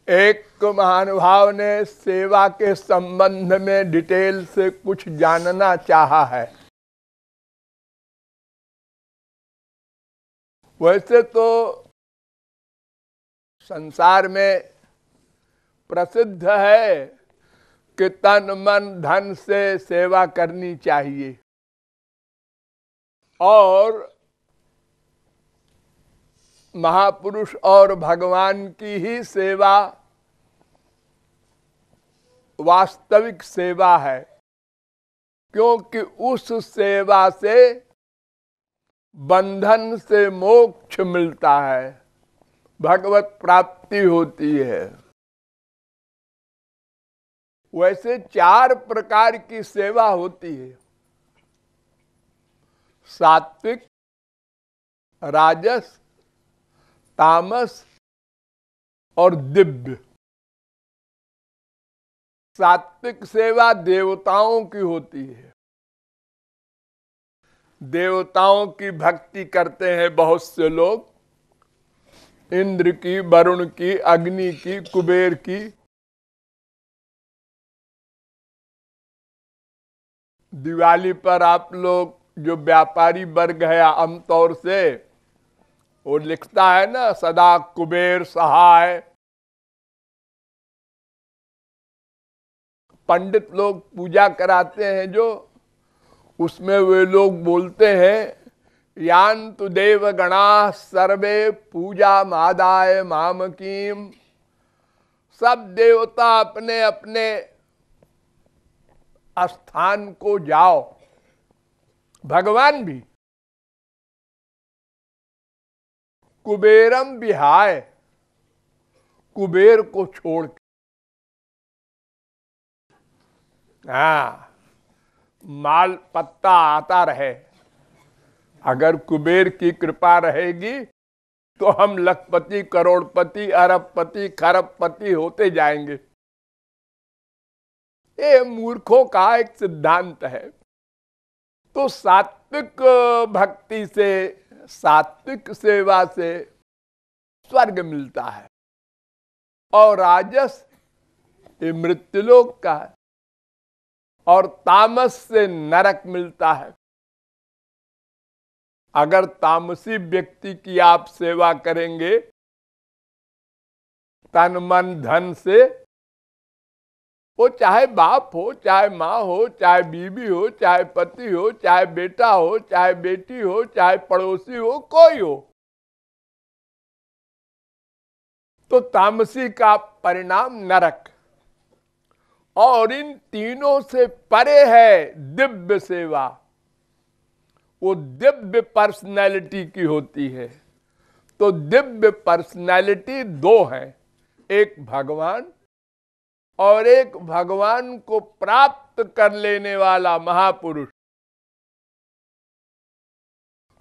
एक महानुभाव ने सेवा के संबंध में डिटेल से कुछ जानना चाहा है। वैसे तो संसार में प्रसिद्ध है कि तन मन धन से सेवा करनी चाहिए और महापुरुष और भगवान की ही सेवा वास्तविक सेवा है, क्योंकि उस सेवा से बंधन से मोक्ष मिलता है, भगवत प्राप्ति होती है। वैसे 4 प्रकार की सेवा होती है: सात्विक, राजस, तामस और दिव्य। सात्विक सेवा देवताओं की होती है। देवताओं की भक्ति करते हैं बहुत से लोग, इंद्र की, वरुण की, अग्नि की, कुबेर की। दिवाली पर आप लोग जो व्यापारी वर्ग है आमतौर से वो लिखता है ना, सदा कुबेर सहाय। पंडित लोग पूजा कराते हैं जो, उसमें वे लोग बोलते हैं, यान्तु देव गणा सर्वे पूजा मादाय मामकीम। सब देवता अपने अपने स्थान को जाओ, भगवान भी। कुबेरम विहाय, कुबेर को छोड़ के। हाँ, माल पत्ता आता रहे। अगर कुबेर की कृपा रहेगी तो हम लखपति, करोड़पति, अरबपति, खरबपति होते जाएंगे। ये मूर्खों का एक सिद्धांत है। तो सात्विक भक्ति से, सात्विक सेवा से स्वर्ग मिलता है, और राजस ये मृत्युलोक का है, और तामस से नरक मिलता है। अगर तामसी व्यक्ति की आप सेवा करेंगे तन मन धन से, वो चाहे बाप हो, चाहे माँ हो, चाहे बीवी हो, चाहे पति हो, चाहे बेटा हो, चाहे बेटी हो, चाहे पड़ोसी हो, कोई हो, तो तामसी का परिणाम नरक। और इन तीनों से परे है दिव्य सेवा। वो दिव्य पर्सनैलिटी की होती है। तो दिव्य पर्सनैलिटी 2 है, एक भगवान और एक भगवान को प्राप्त कर लेने वाला महापुरुष।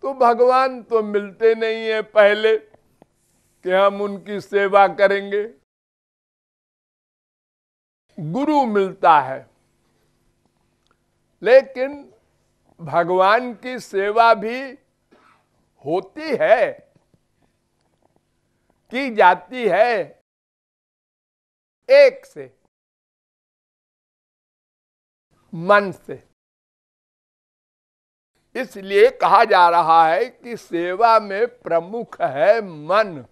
तो भगवान तो मिलते नहीं है पहले कि हम उनकी सेवा करेंगे। गुरु मिलता है, लेकिन भगवान की सेवा भी होती है, की जाती है एक से, मन से। इसलिए कहा जा रहा है कि सेवा में प्रमुख है मन।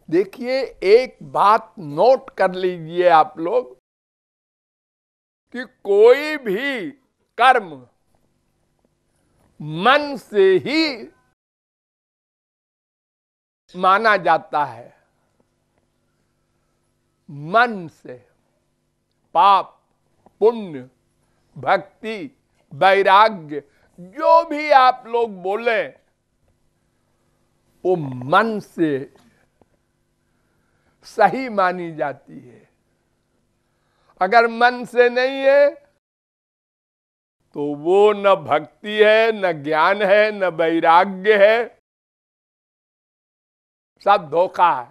देखिए, एक बात नोट कर लीजिए आप लोग कि कोई भी कर्म मन से ही माना जाता है। मन से पाप, पुण्य, भक्ति, वैराग्य, जो भी आप लोग बोले, वो मन से सही मानी जाती है। अगर मन से नहीं है तो वो न भक्ति है, न ज्ञान है, न वैराग्य है, सब धोखा है।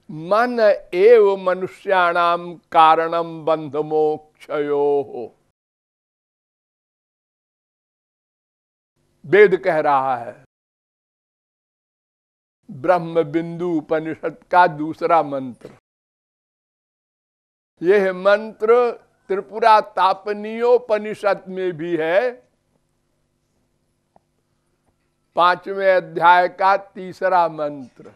मन एव मनुष्याणाम कारणम बंध मोक्षयोः, वेद कह रहा है। ब्रह्म बिंदु उपनिषद का दूसरा मंत्र। यह मंत्र त्रिपुरा तापनीयोपनिषद में भी है, 5वें अध्याय का तीसरा मंत्र।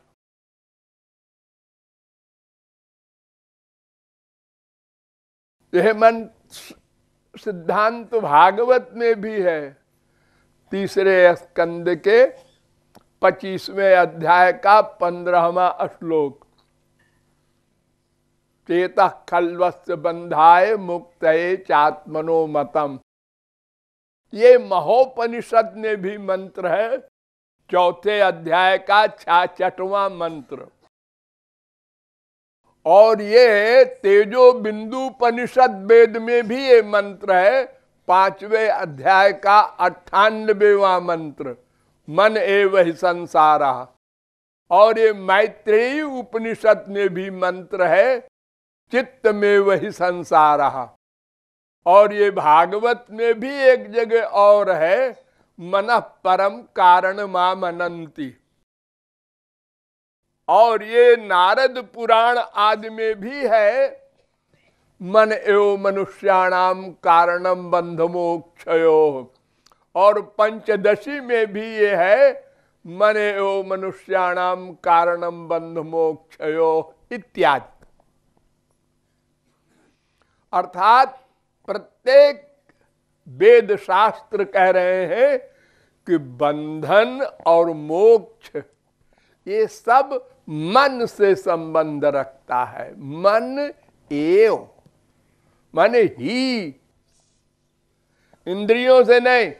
यह मंत्र सिद्धांत भागवत में भी है, तीसरे स्कंद के 25वें अध्याय का 15वां श्लोक। चेतः खल्वस्य बंधाय मुक्तये चात्मनो मतम। ये महोपनिषद में भी मंत्र है, चौथे अध्याय का 66वां मंत्र। और ये तेजो बिंदु उपनिषद वेद में भी ये मंत्र है, 5वें अध्याय का 98वां मंत्र, मन एव हि संसारा। और ये मैत्रेयी उपनिषद में भी मंत्र है, चित्त में वही संसारा। और ये भागवत में भी एक जगह और है, मनः परम कारण माम अनंति। और ये नारद पुराण आदि में भी है, मन एव मनुष्याणाम कारणम बंध मोक्षयो। और पंचदशी में भी ये है, मन एव मनुष्याणाम कारणम बंध मोक्षयो इत्यादि। अर्थात प्रत्येक वेद शास्त्र कह रहे हैं कि बंधन और मोक्ष ये सब मन से संबंध रखता है। मन एव माने ही, इंद्रियों से नहीं।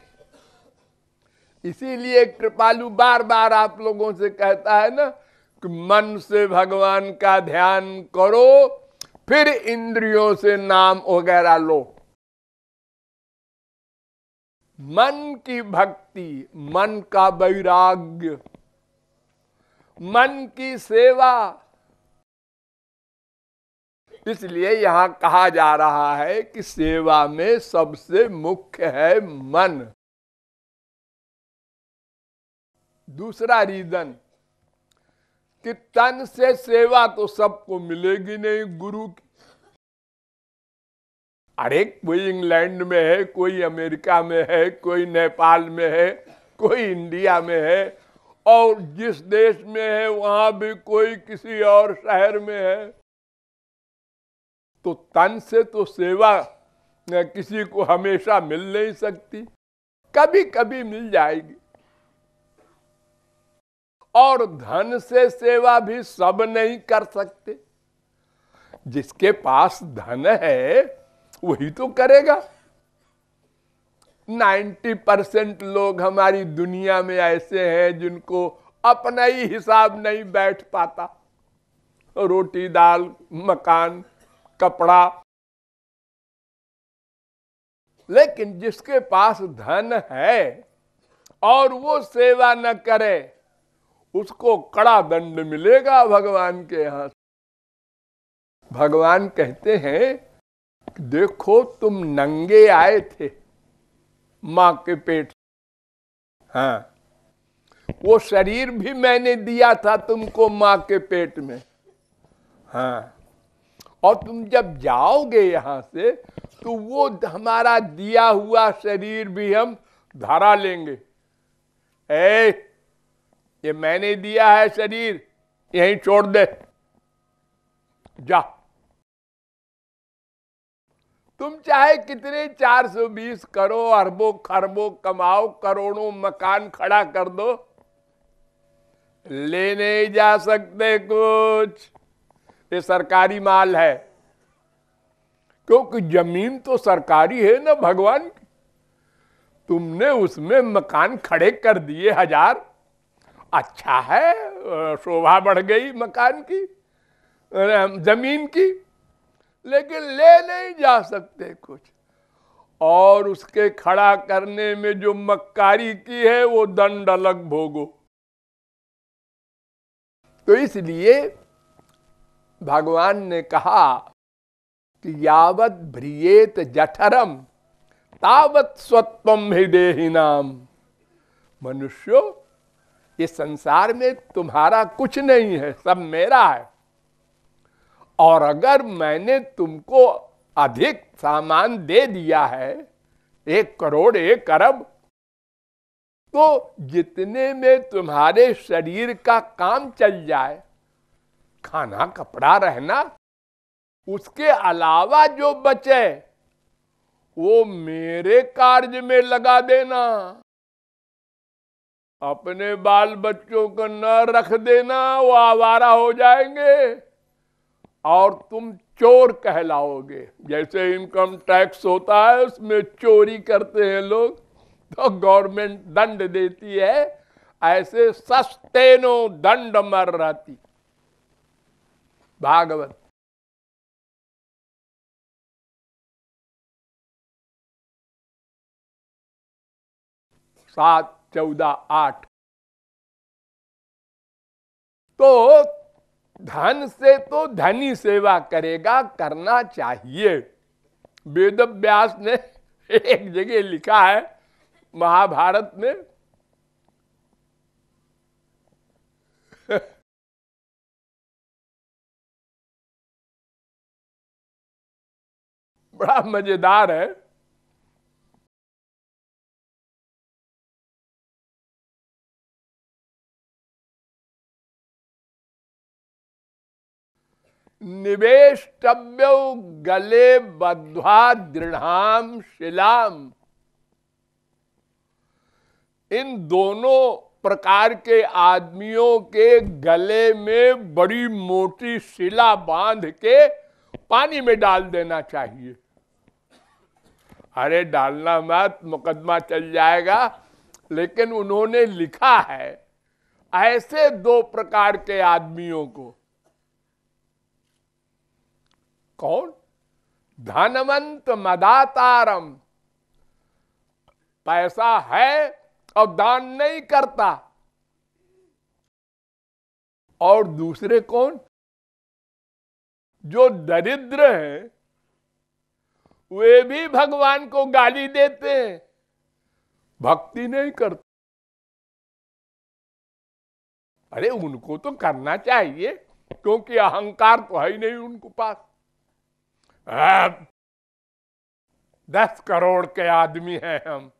इसीलिए कृपालु बार बार आप लोगों से कहता है ना कि मन से भगवान का ध्यान करो, फिर इंद्रियों से नाम वगैरह लो। मन की भक्ति, मन का वैराग्य, मन की सेवा। इसलिए यहां कहा जा रहा है कि सेवा में सबसे मुख्य है मन। दूसरा रीजन कि तन से सेवा तो सबको मिलेगी नहीं गुरु की। अरे कोई इंग्लैंड में है, कोई अमेरिका में है, कोई नेपाल में है, कोई इंडिया में है, और जिस देश में है वहां भी कोई किसी और शहर में है। तो तन से तो सेवा किसी को हमेशा मिल नहीं सकती, कभी कभी मिल जाएगी। और धन से सेवा भी सब नहीं कर सकते। जिसके पास धन है वही तो करेगा। 90% लोग हमारी दुनिया में ऐसे हैं जिनको अपना ही हिसाब नहीं बैठ पाता। रोटी दाल मकान कपड़ा। लेकिन जिसके पास धन है और वो सेवा न करे, उसको कड़ा दंड मिलेगा भगवान के यहां। भगवान कहते हैं, देखो तुम नंगे आए थे मां के पेट। हाँ, वो शरीर भी मैंने दिया था तुमको मां के पेट में। हाँ, और तुम जब जाओगे यहां से तो वो हमारा दिया हुआ शरीर भी हम धरा लेंगे। ये मैंने दिया है शरीर, यहीं छोड़ दे, जा। तुम चाहे कितने 420 करोड़ अरबों खरबों कमाओ, करोड़ों मकान खड़ा कर दो, ले नहीं जा सकते कुछ। ये सरकारी माल है, क्योंकि जमीन तो सरकारी है ना भगवान की। तुमने उसमें मकान खड़े कर दिए 1000, अच्छा है, शोभा बढ़ गई मकान की, जमीन की, लेकिन ले नहीं जा सकते कुछ। और उसके खड़ा करने में जो मक्कारी की है वो दंड अलग भोगो। तो इसलिए भगवान ने कहा कि यावत भ्रियेत जठरम तावत स्वत्वम हि देहिनाम। मनुष्यो, ये संसार में तुम्हारा कुछ नहीं है, सब मेरा है। और अगर मैंने तुमको अधिक सामान दे दिया है, 1 करोड़ 1 अरब, तो जितने में तुम्हारे शरीर का काम चल जाए, खाना कपड़ा रहना, उसके अलावा जो बचे वो मेरे कार्य में लगा देना। अपने बाल बच्चों को न रख देना, वो आवारा हो जाएंगे और तुम चोर कहलाओगे। जैसे इनकम टैक्स होता है, उसमें चोरी करते हैं लोग तो गवर्नमेंट दंड देती है, ऐसे सस्तेनो दंड मर रहती। भागवत। 7:14-8। तो धन से तो धनी सेवा करेगा, करना चाहिए। वेद व्यास ने एक जगह लिखा है महाभारत में, बड़ा मजेदार है। निवेष्टव्यो गले बद्ध्वा दृढ़ाम शिलाम। इन दोनों प्रकार के आदमियों के गले में बड़ी मोटी शिला बांध के पानी में डाल देना चाहिए। अरे डालना मत, मुकदमा चल जाएगा। लेकिन उन्होंने लिखा है ऐसे 2 प्रकार के आदमियों को। कौन? धनवंत मदातारम, पैसा है और दान नहीं करता। और दूसरे कौन? जो दरिद्र हैं, वे भी भगवान को गाली देते हैं, भक्ति नहीं करते। अरे उनको तो करना चाहिए, क्योंकि अहंकार तो है ही नहीं उनको पास। 10 करोड़ के आदमी हैं हम।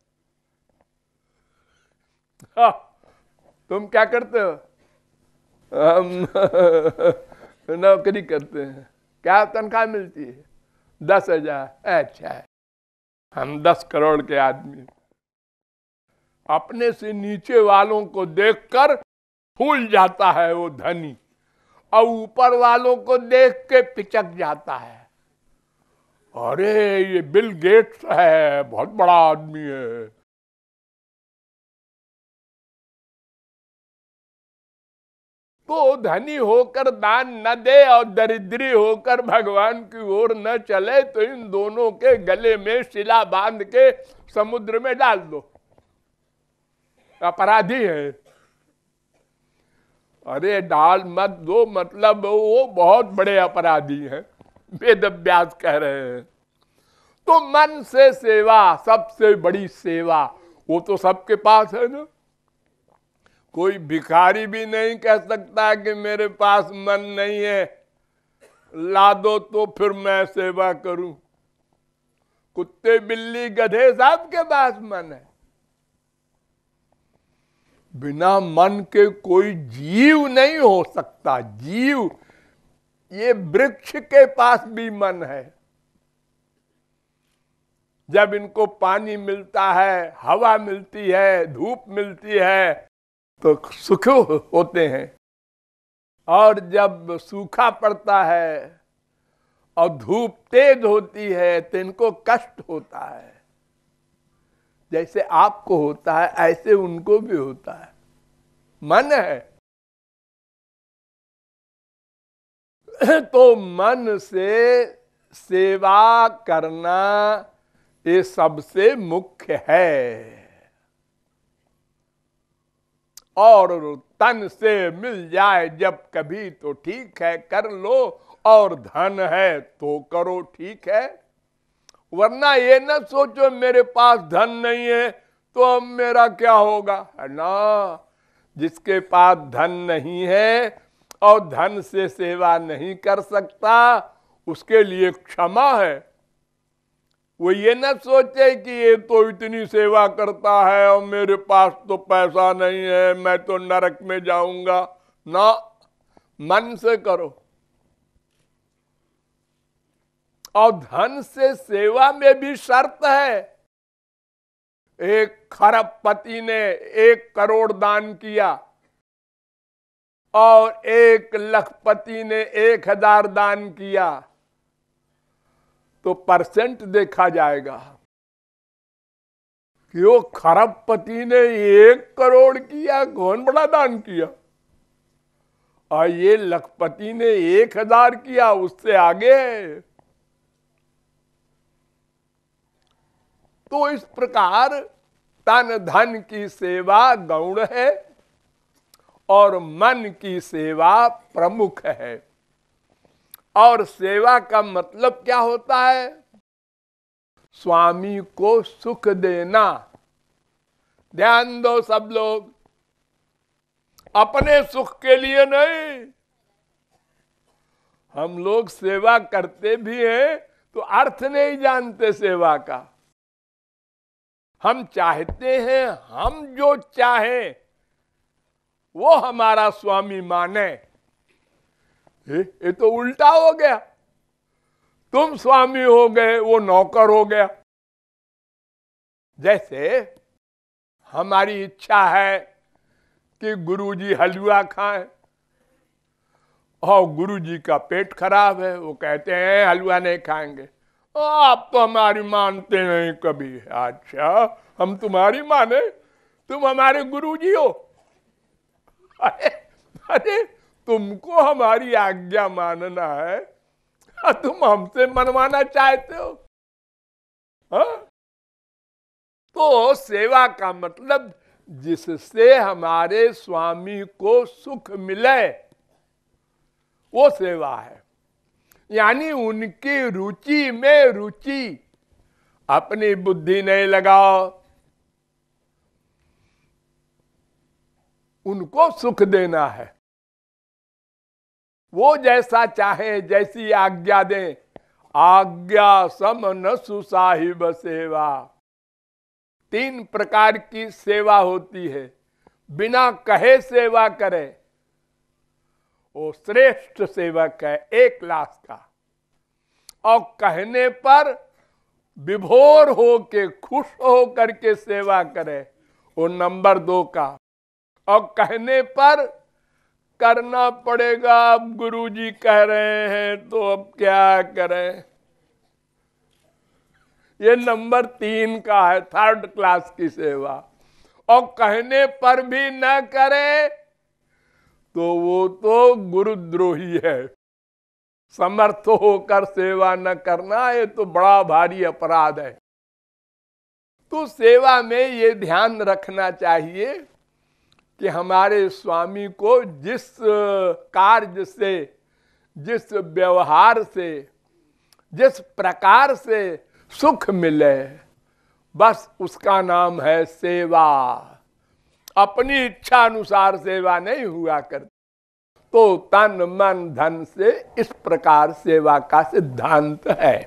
हाँ, तुम क्या करते हो? हम नौकरी करते हैं। क्या तनख्वाह मिलती है? 10,000। अच्छा है, हम 10 करोड़ के आदमी। अपने से नीचे वालों को देखकर फूल जाता है वो धनी, और ऊपर वालों को देख के पिचक जाता है। अरे ये बिल गेट्स है, बहुत बड़ा आदमी है। तो धनी होकर दान न दे और दरिद्री होकर भगवान की ओर न चले, तो इन दोनों के गले में शिला बांध के समुद्र में डाल दो, अपराधी है। अरे डाल मत दो, मतलब वो बहुत बड़े अपराधी हैं, वेद व्यास कह रहे हैं। तो मन से सेवा सबसे बड़ी सेवा, वो तो सबके पास है ना। कोई भिखारी भी नहीं कह सकता कि मेरे पास मन नहीं है, ला दो तो फिर मैं सेवा करूं। कुत्ते बिल्ली गधे सबके पास मन है। बिना मन के कोई जीव नहीं हो सकता। जीव, ये वृक्ष के पास भी मन है। जब इनको पानी मिलता है, हवा मिलती है, धूप मिलती है, तो सुख होते हैं। और जब सूखा पड़ता है और धूप तेज होती है, तो इनको कष्ट होता है। जैसे आपको होता है, ऐसे उनको भी होता है। मन है। तो मन से सेवा करना ये सबसे मुख्य है। और तन से मिल जाए जब कभी तो ठीक है, कर लो। और धन है तो करो, ठीक है। वरना ये न सोचो मेरे पास धन नहीं है तो अब मेरा क्या होगा, है ना। जिसके पास धन नहीं है और धन से सेवा नहीं कर सकता, उसके लिए क्षमा है। वो ये न सोचे कि ये तो इतनी सेवा करता है और मेरे पास तो पैसा नहीं है, मैं तो नरक में जाऊंगा। ना, मन से करो। और धन से सेवा में भी शर्त है। एक खरबपति ने 1 करोड़ दान किया और 1 लखपति ने 1000 दान किया, तो परसेंट देखा जाएगा कि वो खरबपति ने 1 करोड़ किया, कौन बड़ा दान किया, और ये लखपति ने 1000 किया, उससे आगे है। तो इस प्रकार तन धन की सेवा गौण है और मन की सेवा प्रमुख है। और सेवा का मतलब क्या होता है? स्वामी को सुख देना। ध्यान दो सब लोग, अपने सुख के लिए नहीं। हम लोग सेवा करते भी हैं तो अर्थ नहीं जानते सेवा का। हम चाहते हैं हम जो चाहें वो हमारा स्वामी माने। ये तो उल्टा हो गया। तुम स्वामी हो गए, वो नौकर हो गया। जैसे हमारी इच्छा है कि गुरुजी हलवा खाएं और गुरुजी का पेट खराब है, वो कहते हैं हलवा नहीं खाएंगे। आप तो हमारी मानते नहीं कभी। अच्छा, हम तुम्हारी माने? तुम हमारे गुरुजी हो। अरे तुमको हमारी आज्ञा मानना है, तुम हमसे मनवाना चाहते हो? हाँ? तो सेवा का मतलब जिससे हमारे स्वामी को सुख मिले वो सेवा है। यानी उनकी रुचि में रुचि, अपनी बुद्धि नहीं लगाओ, उनको सुख देना है। वो जैसा चाहे, जैसी आज्ञा दें। आज्ञा सम न सुसाहिब सेवा। 3 प्रकार की सेवा होती है। बिना कहे सेवा करे, वो श्रेष्ठ सेवक है 1 लाख का। और कहने पर विभोर हो के, खुश हो करके सेवा करे, वो नंबर 2 का। और कहने पर करना पड़ेगा, अब गुरुजी कह रहे हैं तो अब क्या करें, ये नंबर 3 का है, 3rd क्लास की सेवा। और कहने पर भी न करे तो वो तो गुरुद्रोही है। समर्थ होकर सेवा न करना, ये तो बड़ा भारी अपराध है। तो सेवा में ये ध्यान रखना चाहिए कि हमारे स्वामी को जिस कार्य से, जिस व्यवहार से, जिस प्रकार से सुख मिले, बस उसका नाम है सेवा। अपनी इच्छा अनुसार सेवा नहीं हुआ करती। तो तन मन धन से इस प्रकार सेवा का सिद्धांत है।